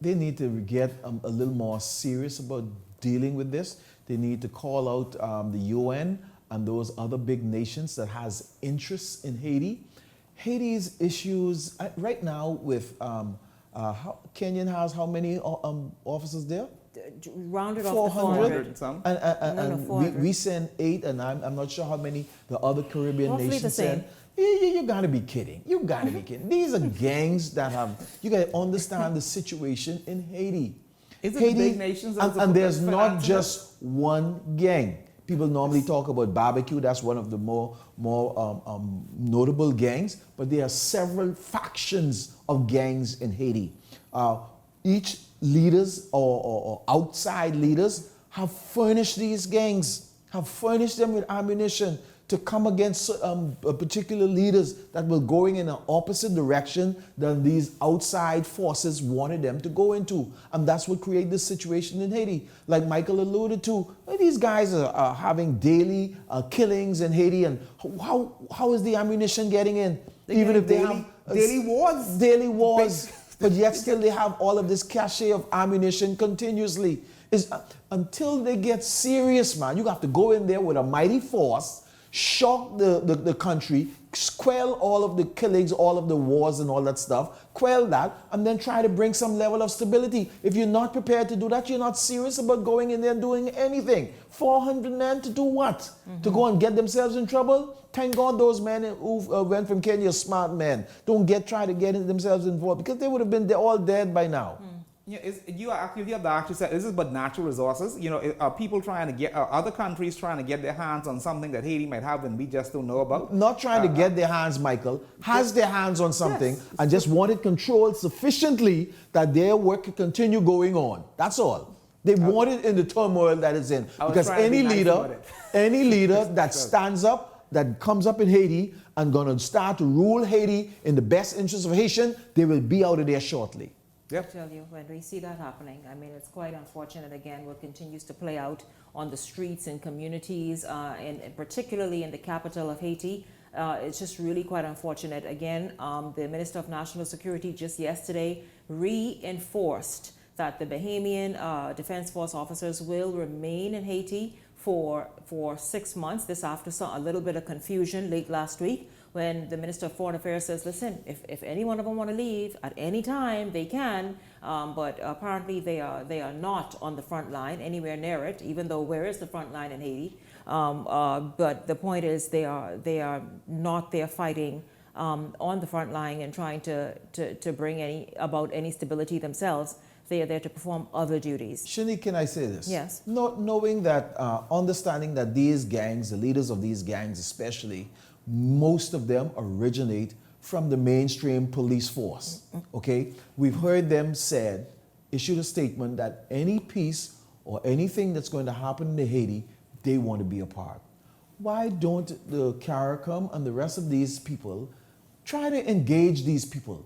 They need to get a little more serious about dealing with this. They need to call out the UN and those other big nations that has interests in Haiti. Haiti's issues right now with Kenyan has how many officers there? Rounded off to 400 and some. And 400. we send 8, and I'm not sure how many the other Caribbean Roughly nations the same. send. You gotta be kidding. You gotta be kidding. These are gangs that you gotta understand the situation in Haiti. Is it Haiti, the big nations? And there's not just one gang. People normally talk about barbecue. That's one of the more notable gangs. But there are several factions of gangs in Haiti. Each leaders or outside leaders have furnished these gangs, have furnished them with ammunition to come against particular leaders that were going in an opposite direction than these outside forces wanted them to go into. And that's what created this situation in Haiti. Like Michael alluded to, these guys are having daily killings in Haiti, and how is the ammunition getting in? Even if they have daily wars. Daily wars. But yet still they have all of this cache of ammunition continuously. Until they get serious, man, you have to go in there with a mighty force, shock the country, quell all of the killings, all of the wars and all that stuff, quell that, and then try to bring some level of stability. If you're not prepared to do that, you're not serious about going in there and doing anything. 400 men to do what? Mm-hmm. To go and get themselves in trouble? Thank God those men who went from Kenya are smart men. Don't try to get themselves involved, because they would have been all dead by now. Mm. You have to actually say, this is about natural resources. Are people trying to get, other countries trying to get their hands on something that Haiti might have and we just don't know about? Not trying to get their hands, Michael, has their hands on something, yes, and just want it controlled sufficiently that their work can continue going on. That's all. They want it in the turmoil that it's in. Because any leader that stands up, that comes up in Haiti and gonna start to rule Haiti in the best interest of Haitian, they will be out of there shortly. Yep. I tell you, when we see that happening, I mean, it's quite unfortunate, again, what continues to play out on the streets and communities, and particularly in the capital of Haiti. It's just really quite unfortunate. Again, the Minister of National Security just yesterday reinforced that the Bahamian Defense Force officers will remain in Haiti for 6 months. This after a little bit of confusion late last week, when the Minister of Foreign Affairs says, listen, if any one of them want to leave at any time, they can, but apparently they are not on the front line, anywhere near it, even though where is the front line in Haiti? But the point is they are not there fighting on the front line and trying to bring about any stability themselves. They are there to perform other duties. Shanique, can I say this? Yes. Knowing that, understanding that these gangs, the leaders of these gangs especially, most of them originate from the mainstream police force, okay? We've heard them issue a statement that any peace or anything that's going to happen in Haiti, they want to be a part. Why don't the CARICOM and the rest of these people try to engage these people?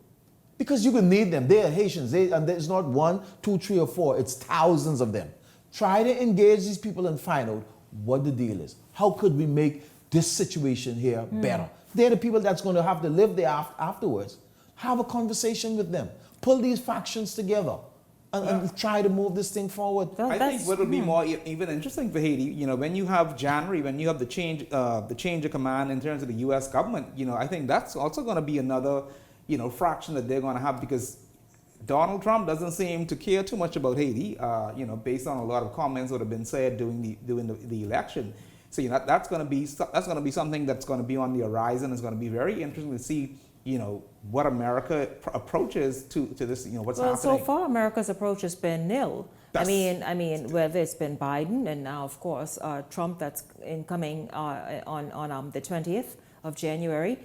Because you can need them. They are Haitians. And there's not 1, 2, 3, or 4. It's thousands of them. Try to engage these people and find out what the deal is. How could we make this situation here better? They're the people that's going to have to live there afterwards. Have a conversation with them. Pull these factions together and try to move this thing forward. I think what will be more even interesting for Haiti, you know, when you have January, when you have the change of command in terms of the U.S. government, you know, I think that's also going to be another, you know, fraction that they're going to have, because Donald Trump doesn't seem to care too much about Haiti, you know, based on a lot of comments that have been said during the election. So, you know, that's going to be something that's going to be on the horizon. It's going to be very interesting to see, you know, what America approaches to this, you know, what's happening. Well, so far America's approach has been nil. I mean, whether it's been Biden and now, of course, Trump that's incoming on the 20th of January,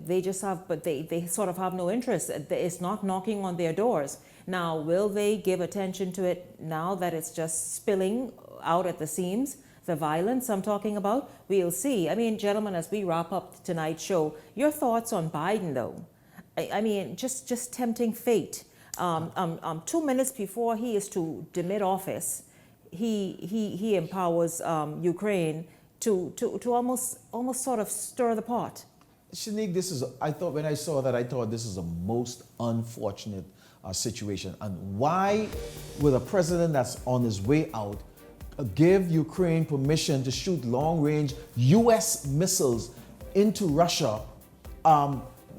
they just have, but they sort of have no interest. It's not knocking on their doors. Now, will they give attention to it now that it's just spilling out at the seams? The violence I'm talking about, we'll see. I mean, gentlemen, as we wrap up tonight's show, your thoughts on Biden, though? I mean, just tempting fate. 2 minutes before he is to demit office, he empowers Ukraine to almost sort of stir the pot. Shanique, when I saw that, I thought this is a most unfortunate situation. And why would a president that's on his way out give Ukraine permission to shoot long-range U.S. missiles into Russia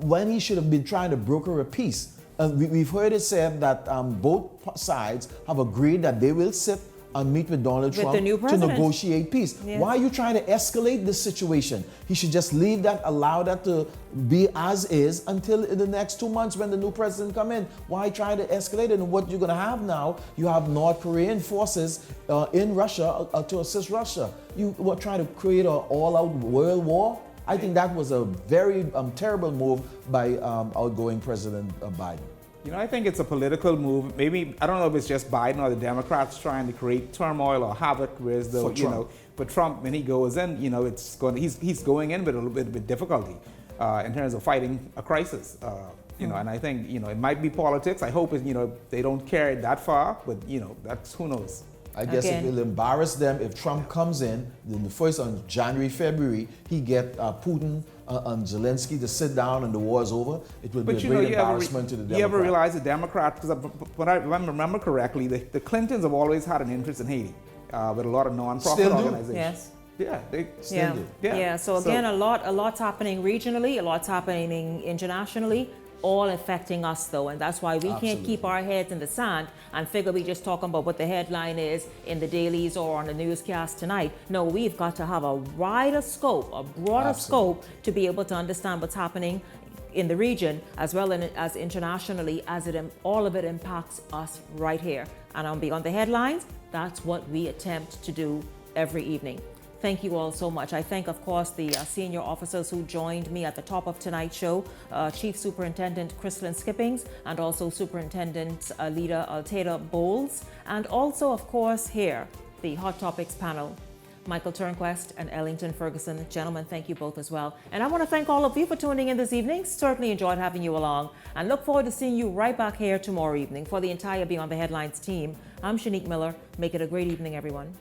when he should have been trying to broker a peace? We've heard it said that both sides have agreed that they will sit and meet with Donald Trump to negotiate peace. Yes. Why are you trying to escalate this situation? He should just leave that, allow that to be as is until in the next 2 months when the new president come in. Why try to escalate it? And what you're going to have now, you have North Korean forces in Russia to assist Russia. You were trying to create an all-out world war. I think that was a very terrible move by outgoing President Biden. You know, I think it's a political move. Maybe, I don't know if it's just Biden or the Democrats trying to create turmoil or havoc, whereas though, you know, for Trump, when he goes in, you know, he's going in with a little bit of difficulty in terms of fighting a crisis. You know, and I think, you know, it might be politics. I hope, you know, they don't carry it that far, but, you know, that's, who knows. I guess it will embarrass them if Trump comes in the first on January, February, he get Putin and Zelensky to sit down and the war is over. It will be a great embarrassment to the Democrats. You ever realize the Democrats, because when I remember correctly, the Clintons have always had an interest in Haiti with a lot of non-profit organizations. Yes. Yeah, they still do. Yeah. So again, a lot's happening regionally, a lot's happening internationally, all affecting us though, and that's why we can't keep our heads in the sand and figure we just talking about what the headline is in the dailies or on the newscast tonight. No, we've got to have a wider scope, a broader scope to be able to understand what's happening in the region as well as internationally, as all of it impacts us right here. And on Beyond the Headlines, that's what we attempt to do every evening. Thank you all so much. I thank, of course, the senior officers who joined me at the top of tonight's show, Chief Superintendent Chrislyn Skippings, and also Superintendent Leader Altada Bowles, and also, of course, here, the Hot Topics panel. Michael Turnquest and Ellington Ferguson. Gentlemen, thank you both as well. And I want to thank all of you for tuning in this evening. Certainly enjoyed having you along and look forward to seeing you right back here tomorrow evening. For the entire Beyond the Headlines team, I'm Shanique Miller. Make it a great evening, everyone.